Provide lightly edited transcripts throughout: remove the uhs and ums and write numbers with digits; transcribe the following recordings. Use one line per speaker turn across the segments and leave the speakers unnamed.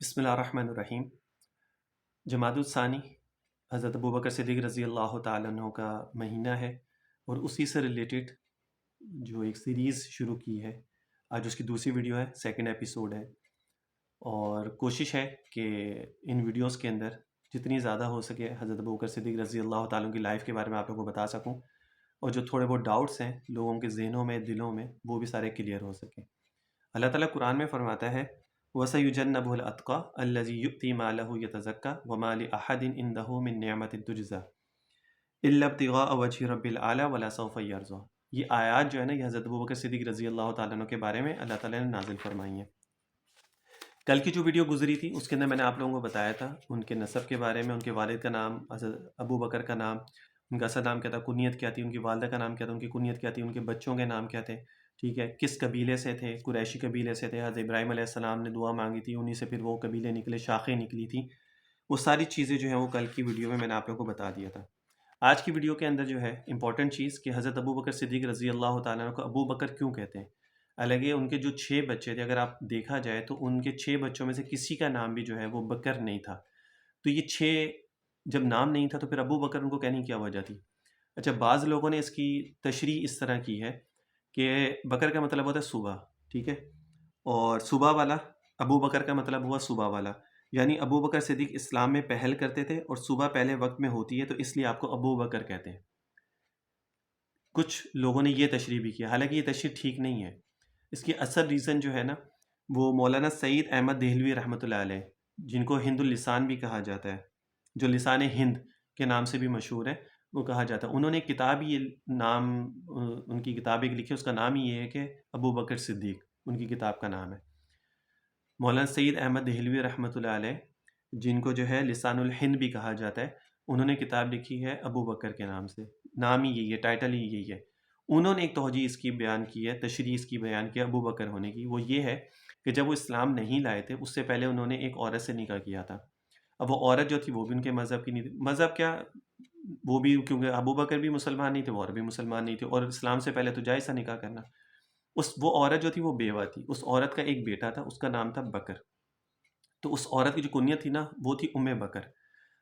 بسم اللہ الرحمن الرحیم۔ جمادی الثانی حضرت ابوبکر صدیق رضی اللہ تعالیٰ عنہ کا مہینہ ہے، اور اسی سے ریلیٹڈ جو ایک سیریز شروع کی ہے، آج اس کی دوسری ویڈیو ہے، سیکنڈ ایپیسوڈ ہے، اور کوشش ہے کہ ان ویڈیوز کے اندر جتنی زیادہ ہو سکے حضرت ابوبکر صدیق رضی اللہ تعالیٰ عنہ کی لائف کے بارے میں آپ لوگوں کو بتا سکوں، اور جو تھوڑے بہت ڈاؤٹس ہیں لوگوں کے ذہنوں میں، دلوں میں، وہ بھی سارے کلیئر ہو سکیں۔ اللہ تعالیٰ قرآن میں فرماتا ہے وَسَيُجَنَّبُهُ الْأَتْقَى الَّذِي يُؤْتِي مَالَهُ يَتَزَكَّى وَمَا لِأَحَدٍ عِندَهُ مِن نِعْمَةٍ تُجْزَى إِلَّا ابْتِغَاءَ وَجْهِ رَبِّ الْأَعْلَى وَلَسَوْفَ يَرْضَى۔ یہ آیات جو ہے نا، یہ حضرت ابوبکر صدیق رضی اللہ تعالیٰ عنہ کے بارے میں اللہ تعالیٰ نے نازل فرمائی ہیں۔ کل کی جو ویڈیو گزری تھی اس کے اندر میں نے آپ لوگوں کو بتایا تھا ان کے نسب کے بارے میں، ان کے والد کا نام حضرت ابو بکر کا نام، ان کا اصل نام کیا تھا، کنیت کیا تھی، ان کی والدہ کا نام کیا تھا، ان کی کنیت کیا تھی، ان کے بچوں کے نام کیا تھے، ٹھیک ہے، کس قبیلے سے تھے، قریشی قبیلے سے تھے، حضرت ابراہیم علیہ السلام نے دعا مانگی تھی، انہی سے پھر وہ قبیلے نکلے، شاخیں نکلی تھیں، وہ ساری چیزیں جو ہیں وہ کل کی ویڈیو میں نے آپ لوگوں کو بتا دیا تھا۔ آج کی ویڈیو کے اندر جو ہے امپورٹنٹ چیز کہ حضرت ابو بکر صدیق رضی اللہ تعالیٰ عنہ کو ابو بکر کیوں کہتے ہیں۔ حالانکہ ان کے جو 6 بچے تھے، اگر آپ دیکھا جائے تو ان کے 6 بچوں میں سے کسی کا نام بھی جو ہے وہ بکر نہیں تھا، تو یہ 6 جب نام نہیں تھا تو پھر ابو بکر ان کو کہنے کی کیا وجہ تھی؟ اچھا، بعض لوگوں نے اس کی تشریح اس طرح کی ہے کہ بکر کا مطلب ہوتا ہے صبح، ٹھیک ہے، اور صبح والا، ابو بکر کا مطلب ہوا صبح والا، یعنی ابو بکر صدیق اسلام میں پہل کرتے تھے اور صبح پہلے وقت میں ہوتی ہے تو اس لیے آپ کو ابو بکر کہتے ہیں۔ کچھ لوگوں نے یہ تشریح بھی کیا، حالانکہ یہ تشریح ٹھیک نہیں ہے۔ اس کی اصل ریزن جو ہے نا، وہ مولانا سعید احمد دہلوی رحمۃ اللہ علیہ، جن کو ہند اللسان بھی کہا جاتا ہے، جو لسان ہند کے نام سے بھی مشہور ہے، وہ کہا جاتا ہے، انہوں نے کتاب یہ نام، ان کی کتاب ایک لکھی، اس کا نام ہی یہ ہے کہ ابو بکر صدیق، ان کی کتاب کا نام ہے۔ مولانا سعید احمد دہلوی رحمۃ اللہ علیہ، جن کو جو ہے لسان الہند بھی کہا جاتا ہے، انہوں نے کتاب لکھی ہے ابو بکر کے نام سے، نام ہی یہی ہے، ٹائٹل ہی یہی ہے۔ انہوں نے ایک توجیہ اس کی بیان کی ہے، تشریح اس کی بیان کی ہے ابو بکر ہونے کی، وہ یہ ہے کہ جب وہ اسلام نہیں لائے تھے اس سے پہلے انہوں نے ایک عورت سے نکاح کیا تھا۔ اب وہ عورت جو تھی وہ بھی ان کے مذہب کی نہیں تھی، مذہب کیا، وہ بھی کیونکہ ابو بکر بھی مسلمان نہیں تھے، وہ عورت بھی مسلمان نہیں تھی، اور اسلام سے پہلے تو جائز تھا نکاح کرنا۔ وہ عورت جو تھی وہ بیوہ تھی، اس عورت کا ایک بیٹا تھا، اس کا نام تھا بکر، تو اس عورت کی جو کنیت تھی نا وہ تھی ام بکر۔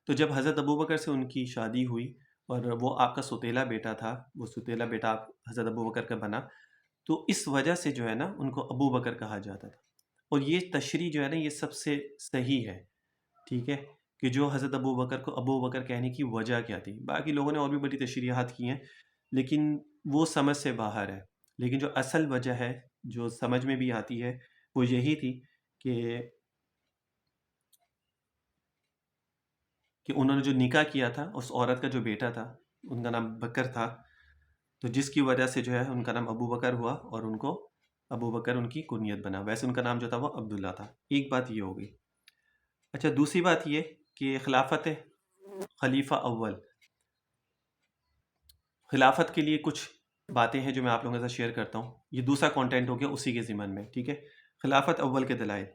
تو جب حضرت ابو بکر سے ان کی شادی ہوئی اور وہ آپ کا سوتیلا بیٹا تھا، وہ سوتیلا بیٹا آپ حضرت ابو بکر کا بنا، تو اس وجہ سے جو ہے نا ان کو ابو بکر کہا جاتا تھا۔ اور یہ تشریح جو ہے نا یہ سب سے صحیح ہے، ٹھیک ہے، کہ جو حضرت ابو بکر کو ابو بکر کہنے کی وجہ کیا تھی۔ باقی لوگوں نے اور بھی بڑی تشریحات کی ہیں لیکن وہ سمجھ سے باہر ہے، لیکن جو اصل وجہ ہے جو سمجھ میں بھی آتی ہے وہ یہی تھی کہ انہوں نے جو نکاح کیا تھا اس عورت کا جو بیٹا تھا ان کا نام بکر تھا، تو جس کی وجہ سے جو ہے ان کا نام ابو بکر ہوا اور ان کو ابو بکر ان کی کنیت بنا، ویسے ان کا نام جو تھا وہ عبداللہ تھا۔ ایک بات یہ ہوگی۔ اچھا، دوسری بات یہ کہ خلافت خلیفہ اول، خلافت کے لیے کچھ باتیں ہیں جو میں آپ لوگوں کے ساتھ شیئر کرتا ہوں، یہ دوسرا کانٹینٹ ہو گیا اسی کے ضمن میں، ٹھیک ہے، خلافت اول کے دلائل۔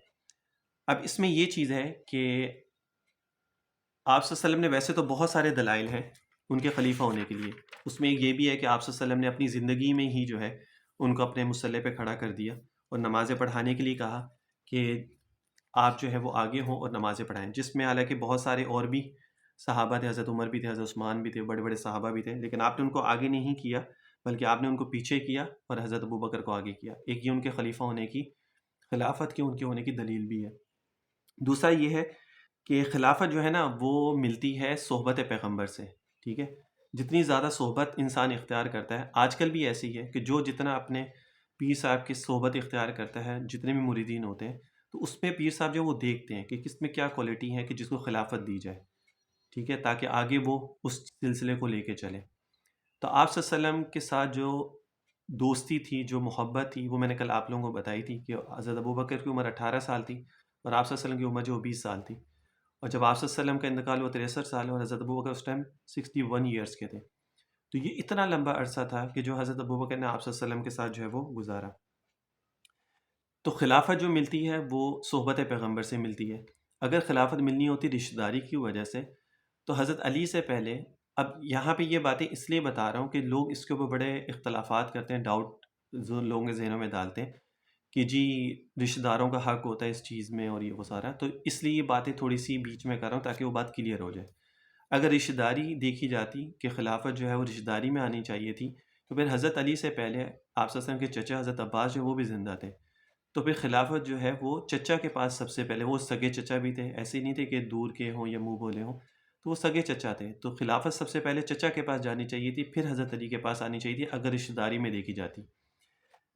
اب اس میں یہ چیز ہے کہ آپ صلی اللہ علیہ وسلم نے ویسے تو بہت سارے دلائل ہیں ان کے خلیفہ ہونے کے لیے، اس میں ایک یہ بھی ہے کہ آپ صلی اللہ علیہ وسلم نے اپنی زندگی میں ہی جو ہے ان کو اپنے مصلی پہ کھڑا کر دیا اور نمازیں پڑھانے کے لیے کہا کہ آپ جو ہے وہ آگے ہوں اور نمازیں پڑھائیں، جس میں حالانکہ بہت سارے اور بھی صحابہ تھے، حضرت عمر بھی تھے، حضرت عثمان بھی تھے، بڑے بڑے صحابہ بھی تھے، لیکن آپ نے ان کو آگے نہیں کیا بلکہ آپ نے ان کو پیچھے کیا اور حضرت ابو بکر کو آگے کیا۔ ایک یہ ان کے خلیفہ ہونے کی، خلافت کے ان کے ہونے کی دلیل بھی ہے۔ دوسرا یہ ہے کہ خلافت جو ہے نا وہ ملتی ہے صحبت پیغمبر سے، ٹھیک ہے، جتنی زیادہ صحبت انسان اختیار کرتا ہے، آج کل بھی ایسی ہے کہ جو جتنا اپنے پیر صاحب کی صحبت اختیار کرتا ہے، جتنے بھی مریدین ہوتے ہیں، تو اس میں پیر صاحب جو وہ دیکھتے ہیں کہ کس میں کیا کوالٹی ہے کہ جس کو خلافت دی جائے، ٹھیک ہے، تاکہ آگے وہ اس سلسلے کو لے کے چلے۔ تو آپ صلی اللہ علیہ وسلم کے ساتھ جو دوستی تھی، جو محبت تھی، وہ میں نے کل آپ لوگوں کو بتائی تھی کہ حضرت ابو بکر کی عمر 18 سال تھی اور آپ صلی اللہ علیہ وسلم کی عمر جو 20 سال تھی، اور جب آپ صلی اللہ علیہ وسلم کا انتقال ہوا 63 سال اور حضرت ابو بکر اس ٹائم 61 ایئرس کے تھے، تو یہ اتنا لمبا عرصہ تھا کہ جو حضرت ابو بکر نے آپ صلی اللہ علیہ وسلم کے ساتھ جو ہے وہ گزارا۔ تو خلافت جو ملتی ہے وہ صحبت پیغمبر سے ملتی ہے۔ اگر خلافت ملنی ہوتی رشتہ داری کی وجہ سے تو حضرت علی سے پہلے، اب یہاں پہ یہ باتیں اس لیے بتا رہا ہوں کہ لوگ اس کے اوپر بڑے اختلافات کرتے ہیں، ڈاؤٹ لوگوں کے ذہنوں میں ڈالتے ہیں کہ جی رشتہ داروں کا حق ہوتا ہے اس چیز میں اور یہ وہ سارا، تو اس لیے یہ باتیں تھوڑی سی بیچ میں کر رہا ہوں تاکہ وہ بات کلیئر ہو جائے۔ اگر رشتہ داری دیکھی جاتی کہ خلافت جو ہے وہ رشتہ داری میں آنی چاہیے تھی، تو پھر حضرت علی سے پہلے آپ صلی اللہ علیہ وسلم کے چچا حضرت عباس جو وہ بھی زندہ تھے، تو پھر خلافت جو ہے وہ چچا کے پاس سب سے پہلے، وہ سگے چچا بھی تھے، ایسے ہی نہیں تھے کہ دور کے ہوں یا منہ بولے ہوں، تو وہ سگے چچا تھے، تو خلافت سب سے پہلے چچا کے پاس جانی چاہیے تھی، پھر حضرت علی کے پاس آنی چاہیے تھی اگر رشتہ داری میں دیکھی جاتی۔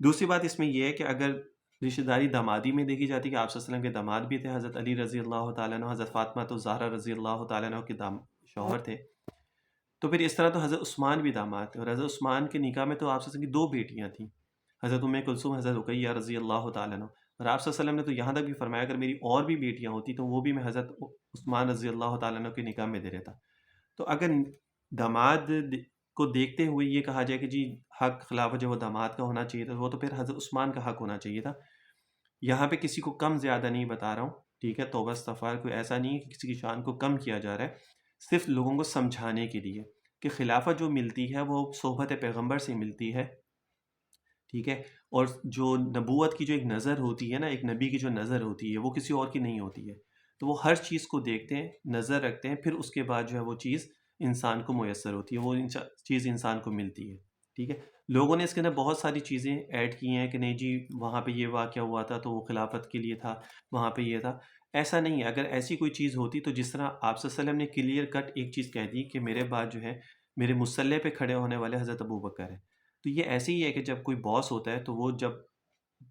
دوسری بات اس میں یہ ہے کہ اگر رشتہ داری دامادی میں دیکھی جاتی کہ آپ صلی اللہ علیہ وسلم کے داماد بھی تھے، حضرت علی رضی اللہ تعالیٰ عنہ، حضرت فاطمہ تو زہرا رضی اللہ تعالیٰ عنہ کے شوہر تھے، تو پھر اس طرح تو حضرت عثمان بھی داماد تھے، اور حضرت عثمان کے نکاح میں تو آپ صلی اللہ علیہ وسلم کی 2 بیٹیاں تھیں، حضرت ام کلثوم، حضرت رقیہ رضی اللہ تعالیٰ عنہ، اور آپ صلی اللہ علیہ وسلم نے تو یہاں تک بھی فرمایا اگر میری اور بھی بیٹیاں ہوتی تو وہ بھی میں حضرت عثمان رضی اللہ تعالیٰ عنہ کے نکاح میں دے دیتا۔ تو اگر داماد کو دیکھتے ہوئے یہ کہا جائے کہ جی حق خلافت جو وہ داماد کا ہونا چاہیے تھا، وہ تو پھر حضرت عثمان کا حق ہونا چاہیے تھا۔ یہاں پہ کسی کو کم زیادہ نہیں بتا رہا ہوں، ٹھیک ہے، توبہ استغفار، کوئی ایسا نہیں ہے کہ کسی کی شان کو کم کیا جا رہا ہے، صرف لوگوں کو سمجھانے کے لیے کہ خلافت جو ملتی ہے وہ صحبت پیغمبر سے ملتی ہے، ٹھیک ہے، اور جو نبوت کی جو ایک نظر ہوتی ہے نا، ایک نبی کی جو نظر ہوتی ہے وہ کسی اور کی نہیں ہوتی ہے، تو وہ ہر چیز کو دیکھتے ہیں، نظر رکھتے ہیں، پھر اس کے بعد جو ہے وہ چیز انسان کو میسر ہوتی ہے، وہ چیز انسان کو ملتی ہے، ٹھیک ہے۔ لوگوں نے اس کے اندر بہت ساری چیزیں ایڈ کی ہیں کہ نہیں جی وہاں پہ یہ واقعہ ہوا تھا تو وہ خلافت کے لیے تھا، وہاں پہ یہ تھا، ایسا نہیں ہے۔ اگر ایسی کوئی چیز ہوتی تو جس طرح آپ صلی اللہ علیہ وسلم نے کلیئر کٹ ایک چیز کہہ دی کہ میرے بعد جو ہے میرے مسلح پہ کھڑے ہونے والے حضرت ابو بکر ہیں، تو یہ ایسے ہی ہے کہ جب کوئی باس ہوتا ہے تو وہ جب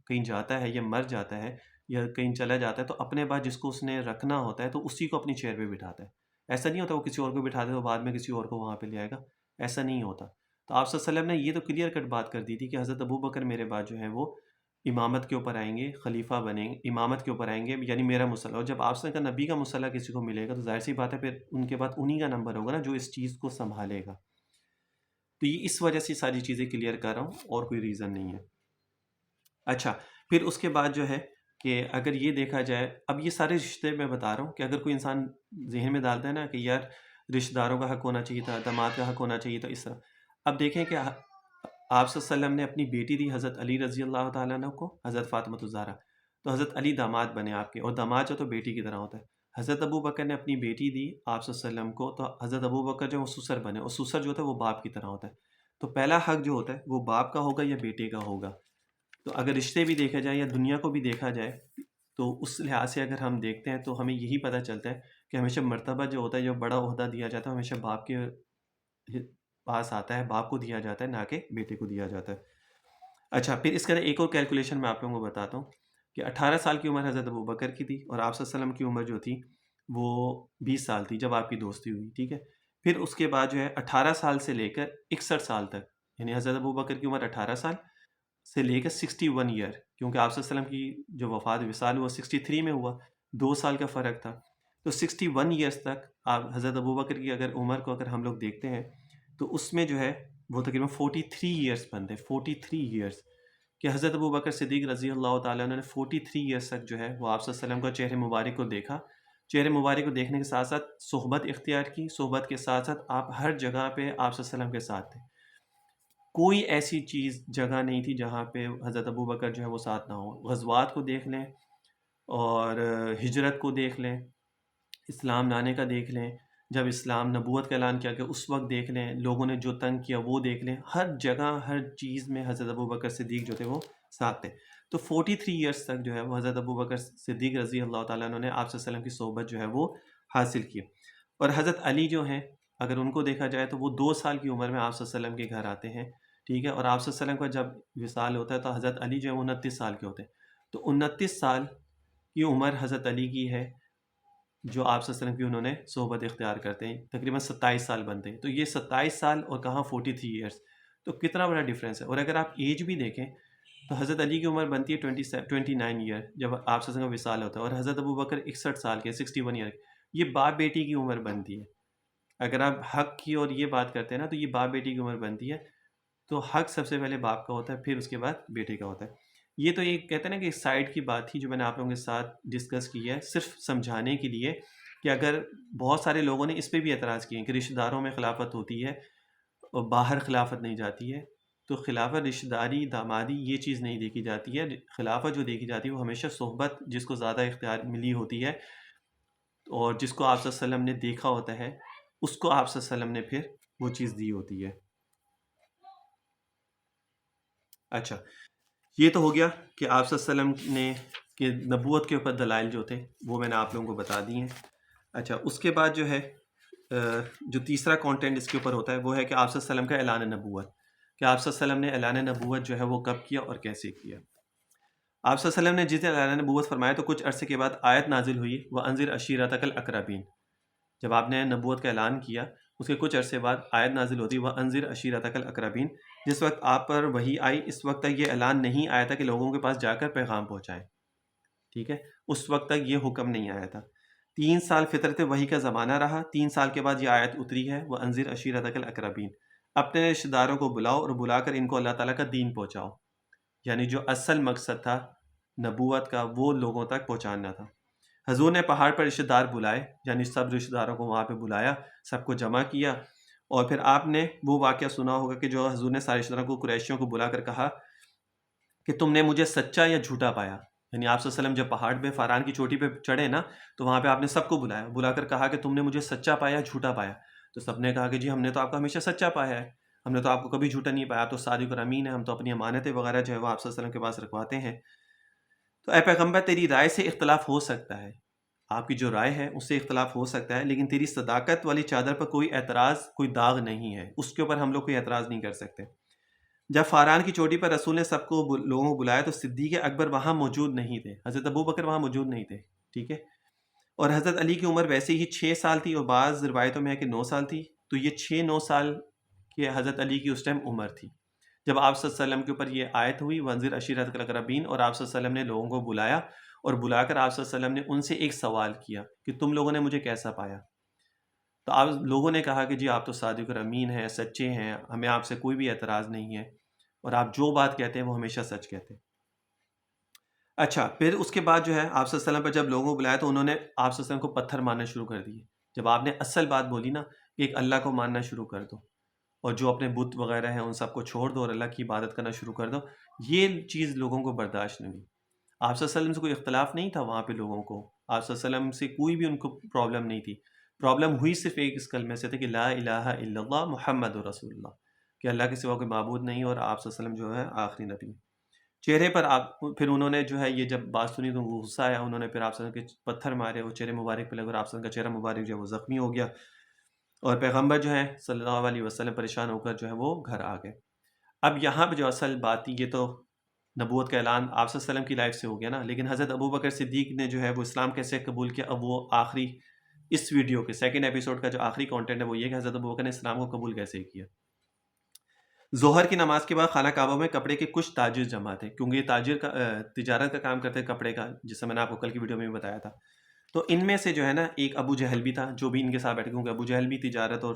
کہیں جاتا ہے یا مر جاتا ہے یا کہیں چلا جاتا ہے تو اپنے بعد جس کو اس نے رکھنا ہوتا ہے تو اسی کو اپنی چیئر پہ بٹھاتا ہے، ایسا نہیں ہوتا وہ کسی اور کو بٹھاتا ہے تو بعد میں کسی اور کو وہاں پہ لے آئے گا، ایسا نہیں ہوتا۔ تو آپ صلی اللہ علیہ وسلم نے یہ تو کلیئر کٹ بات کر دی تھی کہ حضرت ابو بکر میرے بعد جو ہیں وہ امامت کے اوپر آئیں گے، خلیفہ بنیں گے، امامت کے اوپر آئیں گے، یعنی میرا مسئلہ، اور جب آپ صلی اللہ علیہ وسلم کا نبی کا مسئلہ کسی کو ملے گا تو ظاہر سی بات ہے پھر ان کے بعد انہی کا نمبر ہوگا نا جو اس چیز کو سنبھالے گا۔ تو یہ اس وجہ سے ساری چیزیں کلیئر کر رہا ہوں اور کوئی ریزن نہیں ہے۔ اچھا، پھر اس کے بعد جو ہے کہ اگر یہ دیکھا جائے، اب یہ سارے رشتے میں بتا رہا ہوں کہ اگر کوئی انسان ذہن میں ڈالتا ہے نا کہ یار رشتہ داروں کا حق ہونا چاہیے تھا، داماد کا حق ہونا چاہیے تھا، اس طرح اب دیکھیں کہ آپ صلی اللہ علیہ وسلم نے اپنی بیٹی دی حضرت علی رضی اللہ تعالیٰ عنہ کو، حضرت فاطمہ الزہرا، تو حضرت علی داماد بنے آپ کے، اور داماد جو تو بیٹی کی طرح ہوتا ہے۔ حضرت ابو بکر نے اپنی بیٹی دی آپ صلی اللہ علیہ وسلم کو، تو حضرت ابو بکر جو وہ سسر بنے، اور سسر جو ہوتا ہے وہ باپ کی طرح ہوتا ہے، تو پہلا حق جو ہوتا ہے وہ باپ کا ہوگا یا بیٹے کا ہوگا۔ تو اگر رشتے بھی دیکھا جائے یا دنیا کو بھی دیکھا جائے تو اس لحاظ سے اگر ہم دیکھتے ہیں تو ہمیں یہی پتہ چلتا ہے کہ ہمیشہ مرتبہ جو ہوتا ہے، جو بڑا عہدہ دیا جاتا ہے ہمیشہ باپ کے پاس آتا ہے، باپ کو دیا جاتا ہے، نہ کہ بیٹے کو دیا جاتا ہے۔ اچھا، پھر اس کے اندر ایک اور کیلکولیشن میں آپ لوگوں کو بتاتا ہوں کہ 18 سال کی عمر حضرت ابو بکر کی تھی، اور آپ صلی اللہ علیہ وسلم کی عمر جو تھی وہ 20 سال تھی جب آپ کی دوستی ہوئی، ٹھیک ہے۔ پھر اس کے بعد جو ہے 18 سال سے لے کر 61 سال تک، یعنی حضرت ابو بکر کی عمر 18 سال سے لے کر 61 ایئر، کیونکہ آپ صلی اللہ علیہ وسلم کی جو وفات وصال ہوا 63 میں ہوا، 2 سال کا فرق تھا، تو 61 ایئرس تک آپ حضرت ابو بکر کی اگر عمر کو اگر ہم لوگ دیکھتے ہیں تو اس میں جو ہے وہ تقریباً 43 ایئرس بنتے ہیں، 43 ایئرس، کہ حضرت ابو بکر صدیق رضی اللہ تعالیٰ عنہ نے 43 ایئرس تک جو ہے وہ آپ صلی اللہ علیہ وسلم کا چہرے مبارک کو دیکھا، چہرے مبارک کو دیکھنے کے ساتھ ساتھ صحبت اختیار کی، صحبت کے ساتھ ساتھ آپ ہر جگہ پہ آپ صلی اللہ علیہ وسلم کے ساتھ تھے، کوئی ایسی چیز جگہ نہیں تھی جہاں پہ حضرت ابو بکر جو ہے وہ ساتھ نہ ہو۔ غزوات کو دیکھ لیں اور ہجرت کو دیکھ لیں، اسلام لانے کا دیکھ لیں، جب اسلام نبوت کا اعلان کیا کہ اس وقت دیکھ لیں، لوگوں نے جو تنگ کیا وہ دیکھ لیں، ہر جگہ ہر چیز میں حضرت ابو بکر صدیق جو تھے وہ ساتھ تھے۔ تو 43 ایئرس تک جو ہے وہ حضرت ابو بکر صدیق رضی اللہ تعالیٰ عنہ نے آپ صلی اللہ علیہ وسلم کی صحبت جو ہے وہ حاصل کی۔ اور حضرت علی جو ہیں اگر ان کو دیکھا جائے تو وہ 2 سال کی عمر میں آپ صلی اللہ علیہ وسلم کے گھر آتے ہیں، ٹھیک ہے، اور آپ صلی اللہ علیہ وسلم کا جب وصال ہوتا ہے تو حضرت علی جو ہے 29 سال کے ہوتے ہیں، تو 29 سال کی عمر حضرت علی کی ہے جو آپ صلی اللہ علیہ وسلم کی انہوں نے صحبت اختیار کرتے ہیں، تقریباً 27 سال بنتے ہیں، تو یہ 27 سال اور کہاں 43 ایئرس، تو کتنا بڑا ڈیفرنس ہے۔ اور اگر آپ ایج بھی دیکھیں تو حضرت علی کی عمر بنتی ہے 29 ایئر جب آپ صلی اللہ علیہ وسلم کا وصال ہوتا ہے، اور حضرت ابو بکر 61 سال کے، 61 ایئر، یہ باپ بیٹی کی عمر بنتی ہے۔ اگر آپ حق کی اور یہ بات کرتے ہیں نا تو یہ باپ بیٹی کی عمر بنتی ہے، تو حق سب سے پہلے باپ کا ہوتا ہے، پھر اس کے بعد بیٹے کا ہوتا ہے۔ یہ تو ایک کہتے ہیں نا کہ ایک سائڈ کی بات تھی جو میں نے آپ لوگوں کے ساتھ ڈسکس کی ہے، صرف سمجھانے کے لیے کہ اگر بہت سارے لوگوں نے اس پہ بھی اعتراض کیے ہیں کہ رشتہ داروں میں خلافت ہوتی ہے اور باہر خلافت نہیں جاتی ہے، تو خلافت رشتہ داری دامادی یہ چیز نہیں دیکھی جاتی ہے. خلافت جو دیکھی جاتی ہے وہ ہمیشہ صحبت، جس کو زیادہ اختیار ملی ہوتی ہے اور جس کو آپ صلی اللہ علیہ وسلم نے دیکھا ہوتا ہے، اس کو آپ صلی اللہ علیہ وسلم نے پھر وہ چیز دی ہوتی ہے. اچھا، یہ تو ہو گیا کہ آپ صلی اللہ علیہ وسلم نے کہ نبوت کے اوپر دلائل جو تھے وہ میں نے آپ لوگوں کو بتا دی ہیں. اچھا، اس کے بعد جو ہے جو تیسرا کانٹینٹ اس کے اوپر ہوتا ہے وہ ہے کہ آپ صلی اللہ علیہ وسلم کا اعلان نبوت، کہ آپ صلی اللہ علیہ وسلم نے اعلان نبوت جو ہے وہ کب کیا اور کیسے کیا. آپ صلی اللہ علیہ وسلم نے جس دن اعلان نبوت فرمایا تو کچھ عرصے کے بعد آیت نازل ہوئی، وَأَنذِرْ عَشِيرَتَكَ الْأَقْرَبِينَ. جب آپ نے نبوت کا اعلان کیا اس کے کچھ عرصے بعد آیت نازل ہوتی، وَأَنذِرْ عَشِيرَتَكَ الْأَقْرَبِينَ. جس وقت آپ پر وحی آئی اس وقت تک یہ اعلان نہیں آیا تھا کہ لوگوں کے پاس جا کر پیغام پہنچائیں. ٹھیک ہے، اس وقت تک یہ حکم نہیں آیا تھا. 3 سال فطرت وحی کا زمانہ رہا. 3 سال کے بعد یہ آیت اتری ہے، وَأَنذِرْ عَشِيرَتَكَ الْأَقْرَبِينَ. اپنے رشتہ داروں کو بلاؤ اور بلا کر ان کو اللہ تعالیٰ کا دین پہنچاؤ. یعنی جو اصل مقصد تھا نبوت کا وہ لوگوں تک پہنچانا تھا. حضور نے پہاڑ پر رشتہ دار بلائے، یعنی سب رشتہ داروں کو وہاں پہ بلایا، سب کو جمع کیا. اور پھر آپ نے وہ واقعہ سنا ہوگا کہ جو حضور نے سارے رشتہ داروں کو قریشیوں کو بلا کر کہا کہ تم نے مجھے سچا یا جھوٹا پایا. یعنی آپ صلی اللہ علیہ وسلم جب پہاڑ پہ فاران کی چوٹی پہ چڑھے نا تو وہاں پہ آپ نے سب کو بلایا، بلا کر کہا کہ تم نے مجھے سچا پایا یا جھوٹا پایا. تو سب نے کہا کہ جی ہم نے تو آپ کو ہمیشہ سچا پایا ہے، ہم نے تو آپ کو کبھی جھوٹا نہیں پایا، آپ تو صادق اور امین ہے، ہم تو اپنی امانتیں وغیرہ جو ہے وہ آپ صلی اللہ علیہ وسلم کے پاس رکھواتے ہیں. تو اے پیغمبر تیری رائے سے اختلاف ہو سکتا ہے، آپ کی جو رائے ہے اس سے اختلاف ہو سکتا ہے، لیکن تیری صداقت والی چادر پر کوئی اعتراض، کوئی داغ نہیں ہے، اس کے اوپر ہم لوگ کوئی اعتراض نہیں کر سکتے. جب فاران کی چوٹی پر رسول نے سب کو لوگوں کو بلایا تو صدیق اکبر وہاں موجود نہیں تھے، حضرت ابو بکر وہاں موجود نہیں تھے. ٹھیک ہے، اور حضرت علی کی عمر ویسے ہی 6 سال تھی اور بعض روایتوں میں ہے کہ 9 سال تھی. تو یہ 6-9 سال کے حضرت علی کی اس ٹائم عمر تھی جب آپ صلی اللہ علیہ وسلم کے اوپر یہ آیت ہوئی، وَانذِرْ عَشِيرَتَكَ الْأَقْرَبِينَ. اور آپ صلی اللہ علیہ وسلم نے لوگوں کو بلایا اور بلا کر آپ صلی اللہ علیہ وسلم نے ان سے ایک سوال کیا کہ تم لوگوں نے مجھے کیسا پایا. تو آپ لوگوں نے کہا کہ جی آپ تو صادق اور امین ہیں، سچے ہیں، ہمیں آپ سے کوئی بھی اعتراض نہیں ہے اور آپ جو بات کہتے ہیں وہ ہمیشہ سچ کہتے ہیں. اچھا، پھر اس کے بعد جو ہے آپ صلی اللہ علیہ وسلم پر جب لوگوں کو بلایا تو انہوں نے آپ صلی اللہ علیہ وسلم کو پتھر مارنا شروع کر دیے. جب آپ نے اصل بات بولی نا کہ ایک اللہ کو ماننا شروع کر دو اور جو اپنے بت وغیرہ ہیں ان سب کو چھوڑ دو اور اللہ کی عبادت کرنا شروع کر دو، یہ چیز لوگوں کو برداشت نہیں ہوئی. آپ صلی اللہ علیہ وسلم سے کوئی اختلاف نہیں تھا وہاں پہ لوگوں کو، آپ صلی اللہ علیہ وسلم سے کوئی بھی ان کو پرابلم نہیں تھی. پرابلم ہوئی صرف ایک اس کلمے سے تھے کہ لا الہ الا اللہ محمد رسول اللہ، کہ اللہ کے سوا کوئی معبود نہیں اور آپ صلی اللہ علیہ وسلم جو ہے آخری نبی. چہرے پر آپ پھر انہوں نے جو ہے یہ جب بات سنی تو وہ غصہ آیا، انہوں نے پھر آپ صلی اللہ علیہ وسلم کے پتھر مارے اور چہرے مبارک پہ لگے اور آپ صلی اللہ علیہ وسلم کا چہرہ مبارک جو ہے وہ زخمی ہو گیا اور پیغمبر جو ہے صلی اللہ علیہ وسلم پریشان ہو کر جو ہے وہ گھر آ گئے. اب یہاں پہ جو اصل بات تھی، یہ تو نبوت کا اعلان آپ صلی اللہ علیہ وسلم کی لائف سے ہو گیا نا، لیکن حضرت ابو بکر صدیق نے جو ہے وہ اسلام کیسے قبول کیا. اب وہ آخری اس ویڈیو کے سیکنڈ ایپیسوڈ کا جو آخری کانٹینٹ ہے وہ یہ کہ حضرت ابو بکر نے اسلام کو قبول کیسے کیا. ظہر کی نماز کے بعد خانہ کعبہ میں کپڑے کے کچھ تاجر جمع تھے، کیونکہ یہ تاجر کا تجارت کا کام کرتے کپڑے کا، جسے میں نے آپ کو کل کی ویڈیو میں بھی بتایا تھا. تو ان میں سے جو ہے نا ایک ابو جہل بھی تھا جو بھی ان کے ساتھ بیٹھے، کیونکہ ابو جہل بھی تجارت اور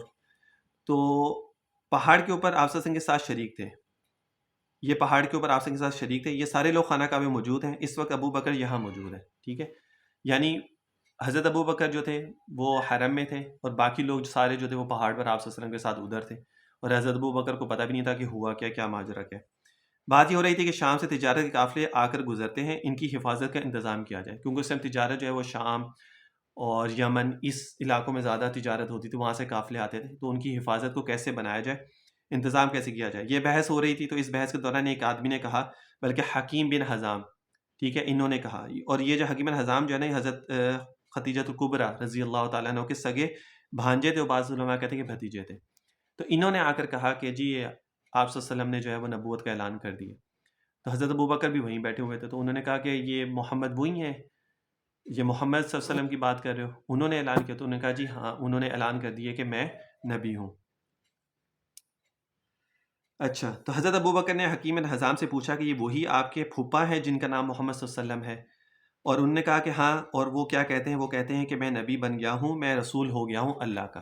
تو پہاڑ کے اوپر آپ صلی اللہ علیہ وسلم کے ساتھ شریک تھے. یہ پہاڑ کے اوپر آپ صلی اللہ علیہ وسلم کے ساتھ شریک تھے. یہ سارے لوگ خانہ کعبہ میں موجود ہیں اس وقت، ابو بکر یہاں موجود ہے. ٹھیک ہے، یعنی حضرت ابو بکر جو تھے وہ حرم میں تھے اور باقی لوگ سارے جو تھے وہ پہاڑ پر آپ صلی اللہ علیہ وسلم کے ساتھ ادھر تھے اور حضرت ابو بکر کو پتہ بھی نہیں تھا کہ ہوا کیا، کیا ماجرا کیا. بات یہ ہو رہی تھی کہ شام سے تجارت کے قافلے آ کر گزرتے ہیں، ان کی حفاظت کا انتظام کیا جائے، کیونکہ اس ٹائم تجارت جو ہے وہ شام اور یمن اس علاقوں میں زیادہ تجارت ہوتی تھی، وہاں سے قافلے آتے تھے. تو ان کی حفاظت کو کیسے بنایا جائے، انتظام کیسے کیا جائے، یہ بحث ہو رہی تھی. تو اس بحث کے دوران ایک آدمی نے کہا، بلکہ حکیم بن حزام، ٹھیک ہے، انہوں نے کہا، اور یہ جو حکیم بن حزام جو ہے نا یہ حضرت خدیجہ الکبریٰ رضی اللہ تعالیٰ عنہ کے سگے بھانجے تھے اور بعض علماء کہتے ہیں کہ بھتیجے تھے. تو انہوں نے آ کر کہا کہ جی آپ صلی اللہ علیہ وسلم نے جو ہے وہ نبوت کا اعلان کر دیا. تو حضرت ابو بکر بھی وہیں بیٹھے ہوئے تھے، تو انہوں نے کہا کہ یہ محمد وہی ہیں، یہ محمد صلی اللہ علیہ وسلم کی بات کر رہے ہو؟ انہوں نے اعلان کیا. تو انہوں نے کہا جی ہاں، انہوں نے اعلان کر دیا کہ میں نبی ہوں. اچھا، تو حضرت ابو بکر نے حکیم بن حزام سے پوچھا کہ یہ وہی آپ کے پھوپھا ہیں جن کا نام محمد صلی اللہ علیہ وسلم ہے؟ اور انہوں نے کہا کہ ہاں. اور وہ کیا کہتے ہیں؟ وہ کہتے ہیں کہ میں نبی بن گیا ہوں، میں رسول ہو گیا ہوں اللہ کا.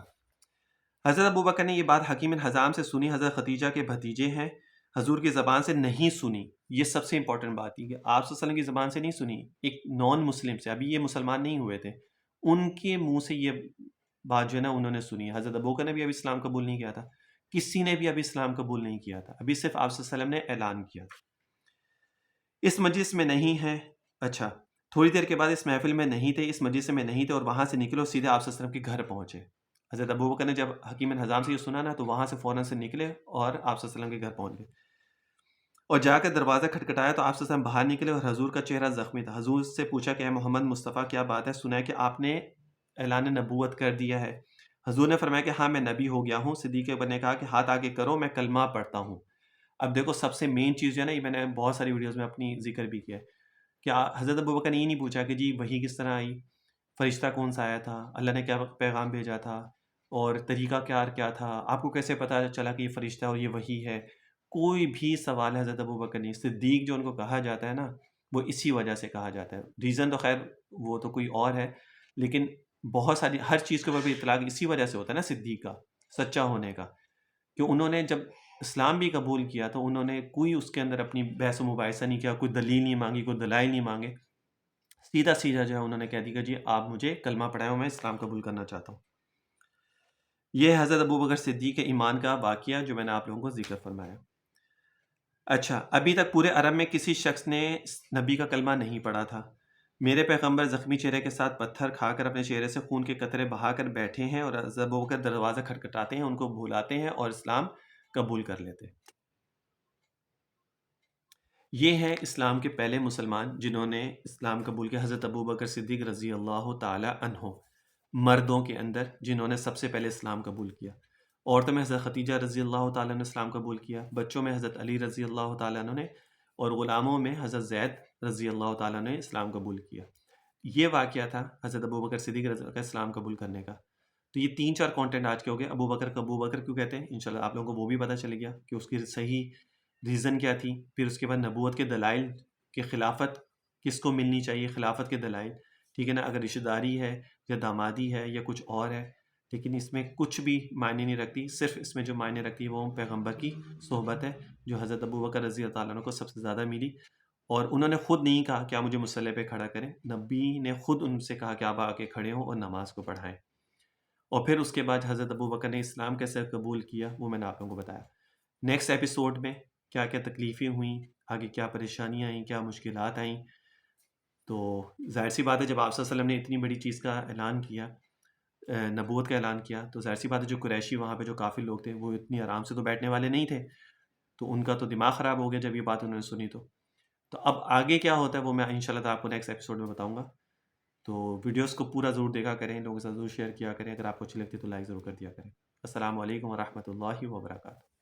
حضرت ابو بکر نے یہ بات حکیم بن حزام سے سنی، حضرت خدیجہ کے بھتیجے ہیں، حضور کی زبان سے نہیں سنی. یہ سب سے امپورٹنٹ بات ہے کہ آپ صلی اللہ علیہ وسلم کی زبان سے نہیں سنی، ایک نان مسلم سے، ابھی یہ مسلمان نہیں ہوئے تھے، ان کے منہ سے یہ بات جو ہے نا انہوں نے سنی. حضرت ابو بکر نے بھی ابھی اسلام قبول نہیں کیا تھا. کسی نے بھی ابھی اسلام قبول نہیں کیا تھا، ابھی صرف آپ صلی اللہ علیہ وسلم نے اعلان کیا تھا۔ اس مجلس میں نہیں ہے، اچھا تھوڑی دیر کے بعد اس محفل میں نہیں تھے، اس مجلس میں نہیں تھے، اور وہاں سے نکلے اور سیدھے آپ صلی اللہ علیہ وسلم کے گھر پہنچے۔ حضرت ابوبکر نے جب حکیم بن حزام سے یہ سنا نا تو وہاں سے فوراً سے نکلے اور آپ صلی اللہ علیہ وسلم کے گھر پہنچ گئے، اور جا کر دروازہ کھٹکھٹایا تو آپ صلی اللہ علیہ وسلم باہر نکلے اور حضور کا چہرہ زخمی تھا۔ حضور سے پوچھا کہ اے محمد مصطفیٰ کیا بات ہے، سنا ہے کہ آپ نے اعلان نبوت کر دیا ہے۔ حضور نے فرمایا کہ ہاں میں نبی ہو گیا ہوں۔ صدیق اکبر نے کہا کہ ہاتھ آگے کرو، میں کلمہ پڑھتا ہوں۔ اب دیکھو سب سے مین چیز جو ہے نا، یہ میں نے بہت ساری ویڈیوز میں اپنی ذکر بھی کیا ہے کہ حضرت ابوبکر نے یہ نہیں پوچھا کہ جی وحی کس طرح آئی، فرشتہ کون سا آیا تھا، اللہ نے کیا پیغام بھیجا تھا، اور طریقہ کار کیا تھا، آپ کو کیسے پتہ چلا کہ یہ فرشتہ اور یہ وحی ہے۔ کوئی بھی سوال حضرت ابوبکر نہیں، صدیق جو ان کو کہا جاتا ہے نا، وہ اسی وجہ سے کہا جاتا ہے۔ ریزن تو خیر وہ تو کوئی اور ہے، لیکن بہت ساری ہر چیز کے اوپر بھی اطلاق اسی وجہ سے ہوتا ہے نا، صدیق کا سچا ہونے کا، کہ انہوں نے جب اسلام بھی قبول کیا تو انہوں نے کوئی اس کے اندر اپنی بحث و مباحثہ نہیں کیا، کوئی دلیل نہیں مانگی، کوئی دلائل نہیں مانگے، سیدھا سیدھا جو ہے انہوں نے کہہ دیا کہ جی آپ مجھے کلمہ پڑھائیں اور میں اسلام قبول کرنا چاہتا ہوں۔ یہ حضرت ابوبکر صدیق کے ایمان کا واقعہ جو میں نے آپ لوگوں کو ذکر فرمایا۔ اچھا، ابھی تک پورے عرب میں کسی شخص نے نبی کا کلمہ نہیں پڑھا تھا۔ میرے پیغمبر زخمی چہرے کے ساتھ پتھر کھا کر اپنے چہرے سے خون کے قطرے بہا کر بیٹھے ہیں، اور حضرت ابوبکر دروازہ کھٹکھٹاتے ہیں، ان کو بھلاتے ہیں اور اسلام قبول کر لیتے۔ یہ ہیں اسلام کے پہلے مسلمان جنہوں نے اسلام قبول کیا، حضرت ابوبکر صدیق رضی اللہ تعالی عنہ، مردوں کے اندر جنہوں نے سب سے پہلے اسلام قبول کیا۔ عورتوں میں حضرت خدیجہ رضی اللہ تعالیٰ عنہ نے اسلام قبول کیا، بچوں میں حضرت علی رضی اللہ تعالیٰ عنہ نے، اور غلاموں میں حضرت زید رضی اللہ تعالیٰ عنہ نے اسلام قبول کیا۔ یہ واقعہ تھا حضرت ابوبکر صدیق رضی اللہ کا اسلام قبول کرنے کا۔ تو یہ 3-4 کانٹینٹ آج کے ہو گئے۔ ابوبکر کو ابوبکر کیوں کہتے ہیں، انشاءاللہ آپ لوگوں کو وہ بھی پتہ چل گیا کہ اس کی صحیح ریزن کیا تھی۔ پھر اس کے بعد نبوت کے دلائل، کہ خلافت کس کو ملنی چاہیے، خلافت کے دلائل، ٹھیک ہے نا، اگر رشتہ داری ہے یا دامادی ہے یا کچھ اور ہے، لیکن اس میں کچھ بھی معنی نہیں رکھتی، صرف اس میں جو معنی رکھتی ہے وہ پیغمبر کی صحبت ہے، جو حضرت ابوبکر رضی اللہ تعالیٰ عنہ کو سب سے زیادہ ملی، اور انہوں نے خود نہیں کہا کہ آپ مجھے مصلی پہ کھڑا کریں، نبی نے خود ان سے کہا کہ آپ آ کے کھڑے ہوں اور نماز کو پڑھائیں۔ اور پھر اس کے بعد حضرت ابوبکر نے اسلام کیسے قبول کیا وہ میں نے آپ لوگوں کو بتایا۔ نیکسٹ ایپیسوڈ میں کیا کیا تکلیفیں ہوئیں، آگے کیا پریشانیاں آئیں، کیا مشکلات آئیں، تو ظاہر سی بات ہے جب آپ صلی اللہ علیہ وسلم نے اتنی بڑی چیز کا اعلان کیا، نبوت کا اعلان کیا، تو ظاہر سی بات ہے جو قریشی وہاں پہ جو کافر لوگ تھے وہ اتنی آرام سے تو بیٹھنے والے نہیں تھے، تو ان کا تو دماغ خراب ہو گیا جب یہ بات انہوں نے سنی۔ تو اب آگے کیا ہوتا ہے وہ میں انشاءاللہ تعالیٰ آپ کو نیکسٹ ایپیسوڈ میں بتاؤں گا۔ تو ویڈیوز کو پورا ضرور دیکھا کریں، لوگوں کے ساتھ ضرور شیئر کیا کریں، اگر آپ کو اچھی لگتی ہے تو لائک ضرور کر دیا کریں۔ السلام علیکم ورحمۃ اللہ وبرکاتہ۔